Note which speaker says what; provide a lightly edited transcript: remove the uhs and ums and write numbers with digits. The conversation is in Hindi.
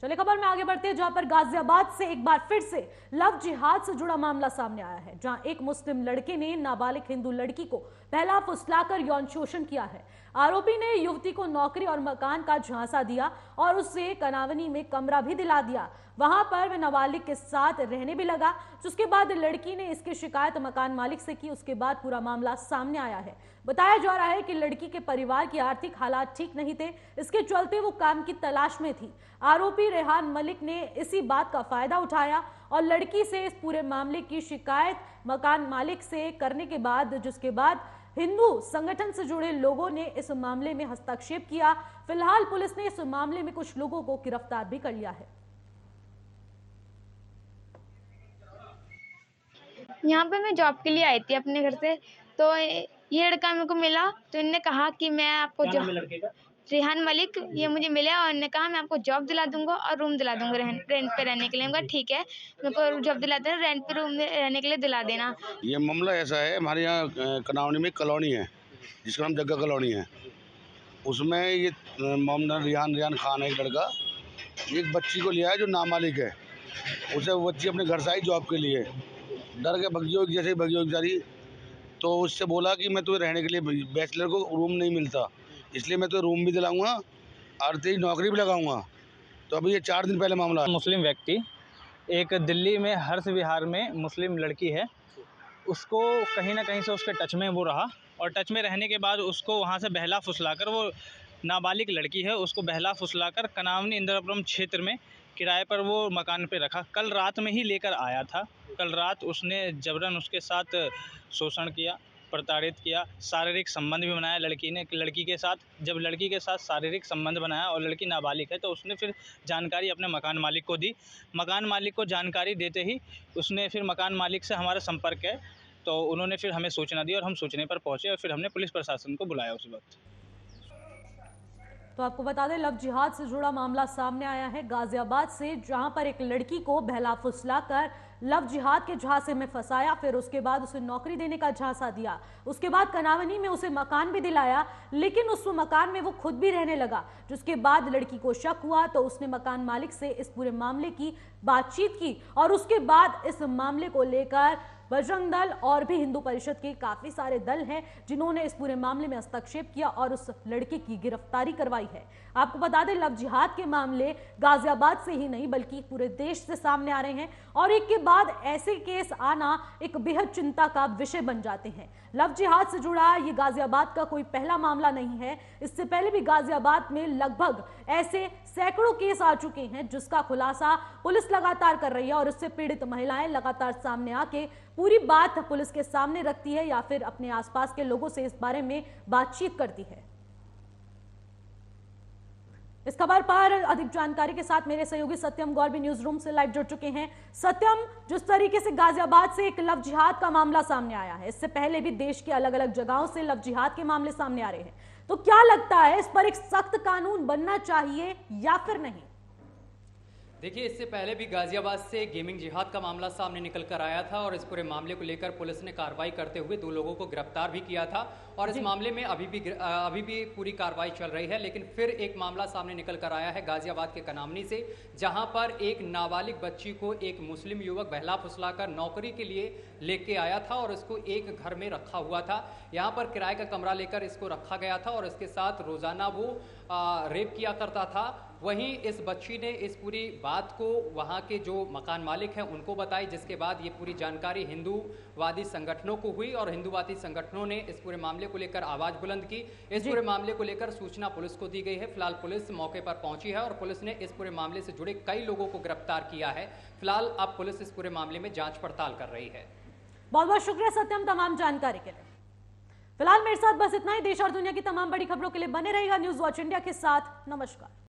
Speaker 1: चलिए खबर में आगे बढ़ते हैं, जहां पर गाजियाबाद से एक बार फिर से लव जिहाद से जुड़ा मामला सामने आया है, जहां एक मुस्लिम लड़के ने नाबालिग हिंदू लड़की को पहला फुसलाकर यौन शोषण किया है। आरोपी ने युवती को नौकरी और मकान का झांसा दिया और उससे कनावनी में कमरा भी दिला दिया। वहां पर वह नाबालिग के साथ रहने भी लगा, जिसके बाद लड़की ने इसकी शिकायत मकान मालिक से की। उसके बाद पूरा मामला सामने आया है। बताया जा रहा है कि लड़की के परिवार की आर्थिक हालात ठीक नहीं थे, इसके चलते वो काम की तलाश में थी। आरोपी रेहान मलिक ने इसी बात का फायदा उठाया और लड़की से इस पूरे मामले की शिकायत मकान मालिक से करने के बाद, जिसके बाद हिंदू संगठन से जुड़े लोगों ने इस मामले में हस्तक्षेप किया। फिलहाल पुलिस ने इस मामले में कुछ लोगों को गिरफ्तार भी कर लिया है।
Speaker 2: यहाँ पे मैं जॉब के लिए आई थी अपने घर से, तो ये लड़का मेरे को मिला। तो इनने कहा कि मैं आपको रेहान मलिक ये मुझे मिला और इन्होंने कहा मैं आपको जॉब दिला दूंगा और रूम दिला दूंगा रेंट पे रहने के लिए। मैं कहा ठीक है, मेरे को जॉब दिला देना, रेंट पे रूम रहने के लिए दिला देना।
Speaker 3: ये मामला ऐसा है, हमारे यहाँ कनावनी में कॉलोनी है जिसका नाम जग्गा कॉलोनी है। उसमें ये मोहम्मद रियान खान है, एक लड़का एक बच्ची को लिया है जो नाबालिग है। उसे वो बच्ची अपने घर से आई जॉब के लिए, डर के भगियो जैसे भगियो बेचारी। तो उससे बोला कि मैं तुम्हें रहने के लिए, बैचलर को रूम नहीं मिलता, इसलिए मैं तो रूम भी दिलाऊंगा और तेरी नौकरी भी लगाऊंगा। तो अभी ये 4 दिन पहले मामला है।
Speaker 4: मुस्लिम व्यक्ति एक दिल्ली में हर्ष विहार में मुस्लिम लड़की है, उसको कहीं ना कहीं से उसके टच में वो रहा और टच में रहने के बाद उसको वहाँ से बहला फुसलाकर, वो नाबालिग लड़की है, उसको बहला फुसलाकर कनावनी इंदिरापुरम क्षेत्र में किराए पर वो मकान पे रखा। कल रात में ही लेकर आया था। कल रात उसने जबरन उसके साथ शोषण किया, प्रताड़ित किया, शारीरिक संबंध भी बनाया लड़की के साथ। जब लड़की के साथ शारीरिक संबंध बनाया और लड़की नाबालिग है, तो उसने फिर जानकारी अपने मकान मालिक को दी। मकान मालिक को जानकारी देते ही उसने फिर मकान मालिक से हमारा संपर्क है, तो उन्होंने फिर हमें सूचना दी और हम सूचने पर पहुंचे और फिर हमने पुलिस प्रशासन को बुलाया उस वक्त।
Speaker 1: तो आपको बता दें, लव जिहाद से जुड़ा मामला सामने आया है गाजियाबाद से, जहां पर एक लड़की को बहला फुसलाकर लव जिहाद के झांसे में फंसाया, फिर उसके बाद उसे नौकरी देने का झांसा दिया। उसके बाद कनावनी में उसे मकान भी दिलाया, लेकिन उस मकान में वो खुद भी रहने लगा। जिसके बाद लड़की को शक हुआ तो उसने मकान मालिक से इस पूरे मामले की बातचीत की और उसके बाद इस मामले को लेकर बजरंग दल और भी हिंदू परिषद के काफी सारे दल हैं जिन्होंने इस पूरे मामले में हस्तक्षेप किया और उस लड़के की गिरफ्तारी करवाई है। आपको बता दें, लव जिहाद के मामले गाजियाबाद से ही नहीं बल्कि पूरे देश से सामने आ रहे हैं और एक के बाद ऐसे केस आना एक बेहद चिंता का विषय बन जाते हैं। लव जिहाद से जुड़ा ये गाजियाबाद का कोई पहला मामला नहीं है। इससे पहले भी गाजियाबाद में लगभग ऐसे सैकड़ों केस आ चुके हैं जिसका खुलासा पुलिस लगातार कर रही है और इससे पीड़ित महिलाएं लगातार सामने आके पूरी बात पुलिस के सामने रखती है या फिर अपने आसपास के लोगों से इस बारे में बातचीत करती है। इस खबर पर अधिक जानकारी के साथ मेरे सहयोगी सत्यम गौर भी न्यूज रूम से लाइव जुड़ चुके हैं। सत्यम, जिस तरीके से गाजियाबाद से एक लव जिहाद का मामला सामने आया है, इससे पहले भी देश के अलग अलग जगहों से लव जिहाद के मामले सामने आ रहे हैं, तो क्या लगता है इस पर एक सख्त कानून बनना चाहिए या फिर नहीं?
Speaker 5: देखिए, इससे पहले भी गाजियाबाद से गेमिंग जिहाद का मामला सामने निकल कर आया था और इस पूरे मामले को लेकर पुलिस ने कार्रवाई करते हुए 2 लोगों को गिरफ्तार भी किया था और इस मामले में अभी भी पूरी कार्रवाई चल रही है। लेकिन फिर एक मामला सामने निकल कर आया है गाजियाबाद के कनावनी से, जहां पर एक नाबालिग बच्ची को एक मुस्लिम युवक बहला फुसलाकर नौकरी के लिए लेके आया था और इसको एक घर में रखा हुआ था। यहाँ पर किराए का कमरा लेकर इसको रखा गया था और इसके साथ रोजाना वो रेप किया करता था। वहीं इस बच्ची ने इस पूरी बात को वहां के जो मकान मालिक हैं उनको बताई, जिसके बाद ये पूरी जानकारी हिंदूवादी संगठनों को हुई और हिंदूवादी संगठनों ने इस पूरे मामले को लेकर आवाज बुलंद की। इस पूरे मामले को लेकर सूचना पुलिस को दी गई है। फिलहाल पुलिस मौके पर पहुंची है और पुलिस ने इस पूरे मामले से जुड़े कई लोगों को गिरफ्तार किया है। फिलहाल अब पुलिस इस पूरे मामले में जांच पड़ताल कर रही है।
Speaker 1: बहुत बहुत शुक्रिया सत्यम तमाम जानकारी के लिए। फिलहाल मेरे साथ बस इतना ही। देश और दुनिया की तमाम बड़ी खबरों के लिए बने रहेगा न्यूज वॉच इंडिया के साथ। नमस्कार।